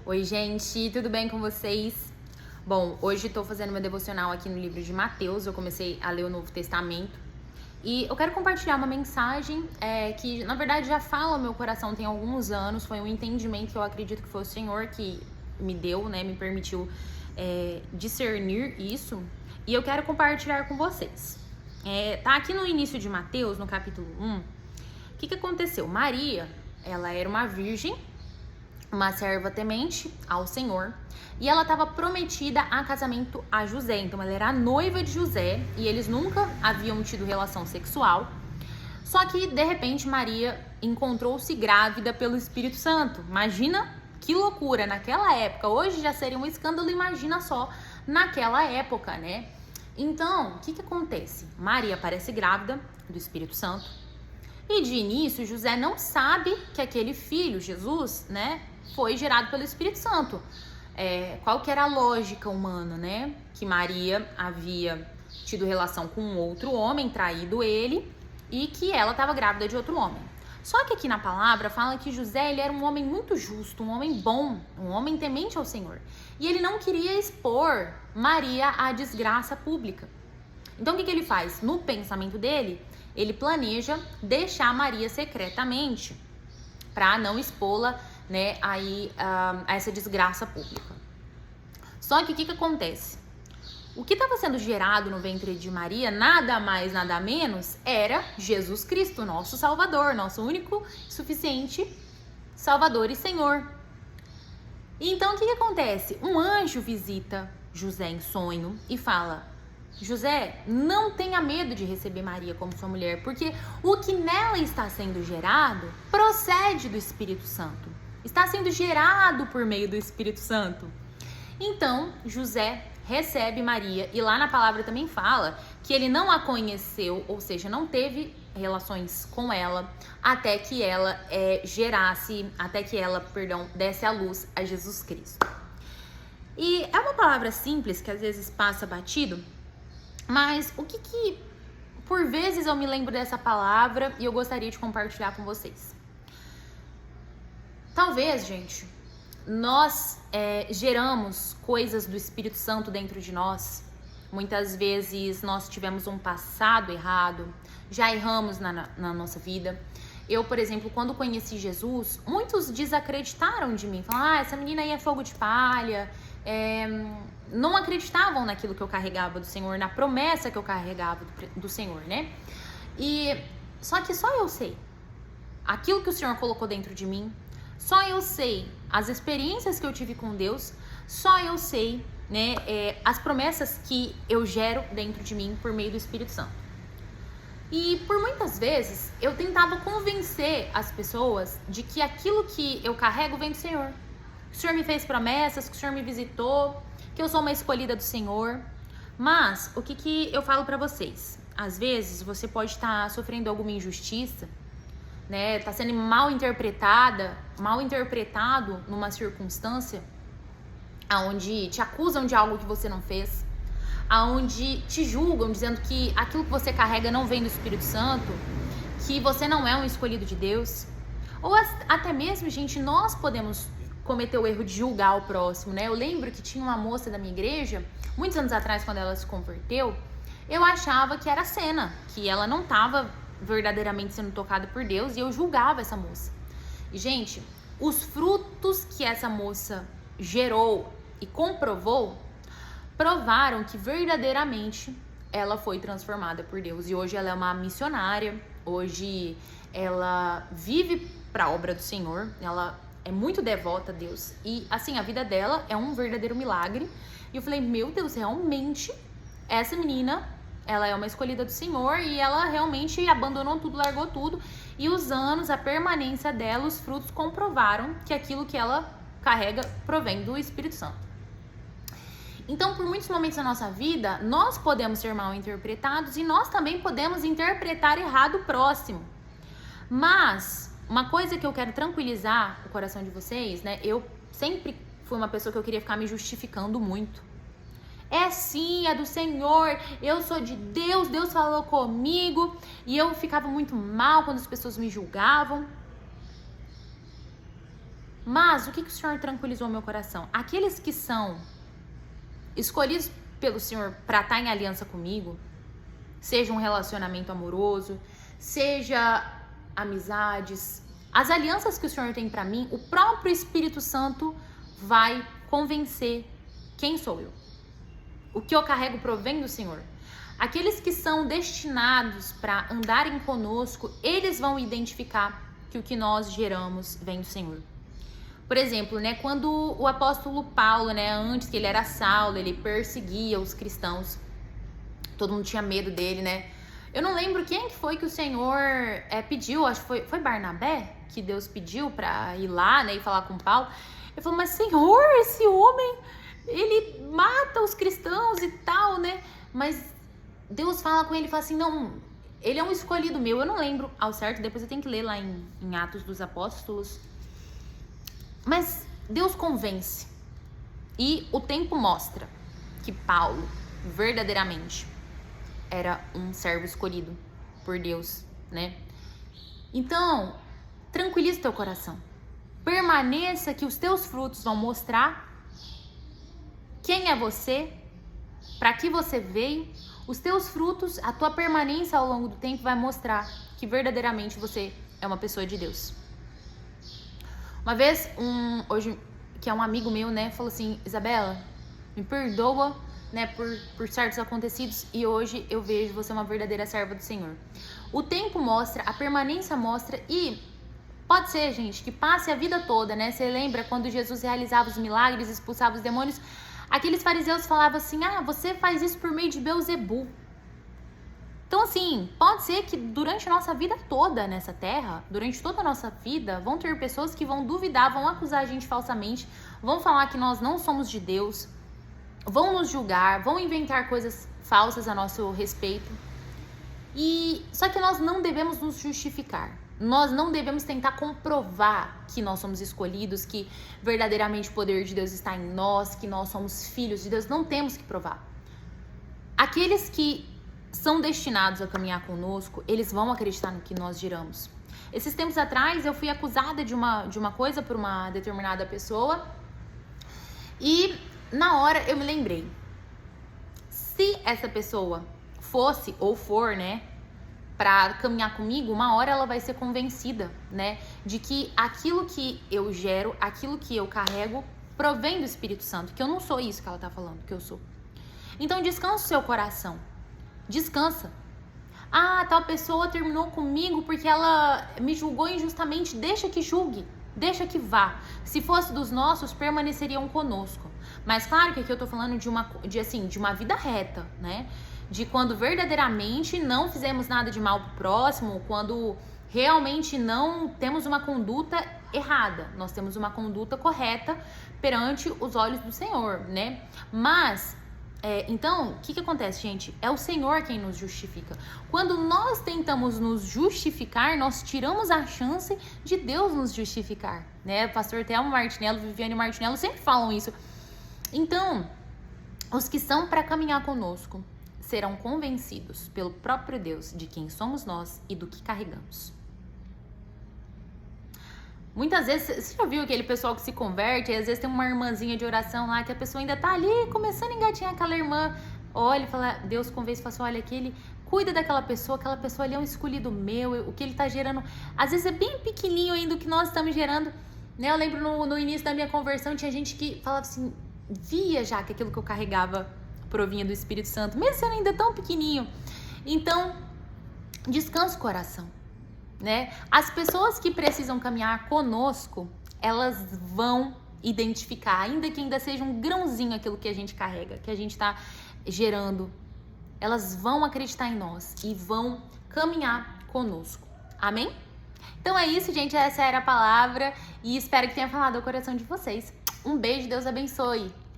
Oi, gente, tudo bem com vocês? Bom, hoje estou fazendo meu devocional aqui no livro de Mateus. Eu comecei a ler o Novo Testamento e eu quero compartilhar uma mensagem que, na verdade, já fala ao meu coração tem alguns anos. Foi um entendimento que eu acredito que foi o Senhor que me deu, né? Me permitiu discernir isso e eu quero compartilhar com vocês. Tá aqui no início de Mateus, no capítulo 1. O que aconteceu? Maria, ela era uma virgem, uma serva temente ao Senhor, e ela estava prometida a casamento a José. Então ela era a noiva de José e eles nunca haviam tido relação sexual. Só que de repente Maria encontrou-se grávida pelo Espírito Santo. Imagina que loucura naquela época. Hoje já seria um escândalo, imagina só naquela época, né? Então, o que acontece? Maria aparece grávida do Espírito Santo. E de início, José não sabe que aquele filho, Jesus, né, foi gerado pelo Espírito Santo. Qual que era a lógica humana, né? Que Maria havia tido relação com um outro homem, traído ele, e que ela estava grávida de outro homem. Só que aqui na palavra fala que José, ele era um homem muito justo, um homem bom, um homem temente ao Senhor. E ele não queria expor Maria à desgraça pública. Então o que ele faz? No pensamento dele, ele planeja deixar Maria secretamente para não expô-la, né, a essa desgraça pública. Só que o que acontece? O que estava sendo gerado no ventre de Maria, nada mais, nada menos, era Jesus Cristo, nosso Salvador, nosso único e suficiente Salvador e Senhor. Então o que acontece? Um anjo visita José em sonho e fala: José, não tenha medo de receber Maria como sua mulher, porque o que nela está sendo gerado procede do Espírito Santo. Está sendo gerado por meio do Espírito Santo. Então, José recebe Maria, e lá na palavra também fala que ele não a conheceu, ou seja, não teve relações com ela, até que ela desse à luz a Jesus Cristo. E é uma palavra simples que às vezes passa batido, mas o que por vezes eu me lembro dessa palavra e eu gostaria de compartilhar com vocês. Talvez, gente, nós geramos coisas do Espírito Santo dentro de nós. Muitas vezes nós tivemos um passado errado, já erramos na nossa vida. Eu, por exemplo, quando conheci Jesus, muitos desacreditaram de mim. Falaram, essa menina aí é fogo de palha. Não acreditavam naquilo que eu carregava do Senhor, na promessa que eu carregava do Senhor, né? Só que só eu sei aquilo que o Senhor colocou dentro de mim, só eu sei as experiências que eu tive com Deus, só eu sei, né, as promessas que eu gero dentro de mim por meio do Espírito Santo. E por muitas vezes eu tentava convencer as pessoas de que aquilo que eu carrego vem do Senhor. Que o Senhor me fez promessas, que o Senhor me visitou, que eu sou uma escolhida do Senhor. Mas o que eu falo pra vocês? Às vezes você pode estar sofrendo alguma injustiça, né? Tá sendo mal interpretado numa circunstância onde te acusam de algo que você não fez, aonde te julgam dizendo que aquilo que você carrega não vem do Espírito Santo, que você não é um escolhido de Deus. Ou até mesmo, gente, nós podemos cometer o erro de julgar o próximo, né? Eu lembro que tinha uma moça da minha igreja, muitos anos atrás, quando ela se converteu, eu achava que era cena, que ela não estava verdadeiramente sendo tocada por Deus, e eu julgava essa moça. E, gente, os frutos que essa moça gerou e comprovou, provaram que verdadeiramente ela foi transformada por Deus. E hoje ela é uma missionária, hoje ela vive para a obra do Senhor, ela é muito devota a Deus. E assim, a vida dela é um verdadeiro milagre. E eu falei, meu Deus, realmente essa menina, ela é uma escolhida do Senhor e ela realmente abandonou tudo, largou tudo. E os anos, a permanência dela, os frutos comprovaram que aquilo que ela carrega provém do Espírito Santo. Então, por muitos momentos da nossa vida, nós podemos ser mal interpretados e nós também podemos interpretar errado o próximo. Mas uma coisa que eu quero tranquilizar o coração de vocês, né? Eu sempre fui uma pessoa que eu queria ficar me justificando muito. É sim, é do Senhor, eu sou de Deus, Deus falou comigo. E eu ficava muito mal quando as pessoas me julgavam. Mas o que o Senhor tranquilizou meu coração? Aqueles que são escolhidos pelo Senhor para estar em aliança comigo, seja um relacionamento amoroso, seja amizades, as alianças que o Senhor tem para mim, o próprio Espírito Santo vai convencer quem sou eu. O que eu carrego provém do Senhor. Aqueles que são destinados para andarem conosco, eles vão identificar que o que nós geramos vem do Senhor. Por exemplo, né, quando o apóstolo Paulo, né, antes que ele era Saulo, ele perseguia os cristãos, todo mundo tinha medo dele, né? Eu não lembro quem que foi que o Senhor pediu, acho que foi Barnabé que Deus pediu para ir lá, né, e falar com Paulo. Ele falou, mas Senhor, esse homem, ele mata os cristãos e tal, né? Mas Deus fala com ele e fala assim, não, ele é um escolhido meu. Eu não lembro ao certo, depois eu tenho que ler lá em Atos dos Apóstolos. Mas Deus convence. E o tempo mostra que Paulo, verdadeiramente, era um servo escolhido por Deus, né? Então, tranquilize teu coração. Permaneça que os teus frutos vão mostrar quem é você, para que você veio. Os teus frutos, a tua permanência ao longo do tempo vai mostrar que verdadeiramente você é uma pessoa de Deus. Uma vez, hoje, que é um amigo meu, né, falou assim, Isabela, me perdoa, né, por certos acontecidos, e hoje eu vejo você uma verdadeira serva do Senhor. O tempo mostra, a permanência mostra, e pode ser, gente, que passe a vida toda, né? Você lembra quando Jesus realizava os milagres, expulsava os demônios? Aqueles fariseus falavam assim, você faz isso por meio de Beelzebul. Então, assim, pode ser que durante a nossa vida toda nessa terra, durante toda a nossa vida, vão ter pessoas que vão duvidar, vão acusar a gente falsamente, vão falar que nós não somos de Deus, vão nos julgar, vão inventar coisas falsas a nosso respeito. Só que nós não devemos nos justificar. Nós não devemos tentar comprovar que nós somos escolhidos, que verdadeiramente o poder de Deus está em nós, que nós somos filhos de Deus. Não temos que provar. Aqueles que são destinados a caminhar conosco, eles vão acreditar no que nós geramos. Esses tempos atrás, eu fui acusada de uma coisa por uma determinada pessoa e na hora eu me lembrei. Se essa pessoa fosse ou for, né, para caminhar comigo, uma hora ela vai ser convencida, né, de que aquilo que eu gero, aquilo que eu carrego, provém do Espírito Santo, que eu não sou isso que ela tá falando, que eu sou. Então descansa o seu coração, descansa. Tal pessoa terminou comigo porque ela me julgou injustamente, deixa que julgue, deixa que vá. Se fosse dos nossos, permaneceriam conosco. Mas claro que aqui eu tô falando de uma vida reta, né? De quando verdadeiramente não fizemos nada de mal pro próximo, quando realmente não temos uma conduta errada, nós temos uma conduta correta perante os olhos do Senhor, né? Mas, então, o que acontece, gente? É o Senhor quem nos justifica. Quando nós tentamos nos justificar, nós tiramos a chance de Deus nos justificar, né? Pastor Thelmo Martinello, Viviane Martinello sempre falam isso. Então, os que são para caminhar conosco serão convencidos pelo próprio Deus de quem somos nós e do que carregamos. Muitas vezes, você já viu aquele pessoal que se converte e às vezes tem uma irmãzinha de oração lá que a pessoa ainda tá ali começando a engatinhar aquela irmã, olha e fala, Deus convence e fala assim, olha, cuida daquela pessoa ali é um escolhido meu, o que ele tá gerando, às vezes é bem pequenininho ainda o que nós estamos gerando, né? Eu lembro no início da minha conversão, tinha gente que falava assim, via já que aquilo que eu carregava provinha do Espírito Santo, mesmo sendo ainda tão pequenininho. Então, descansa o coração, né? As pessoas que precisam caminhar conosco, elas vão identificar, ainda que ainda seja um grãozinho aquilo que a gente carrega, que a gente está gerando, elas vão acreditar em nós e vão caminhar conosco. Amém? Então é isso, gente. Essa era a palavra e espero que tenha falado ao coração de vocês. Um beijo, Deus abençoe.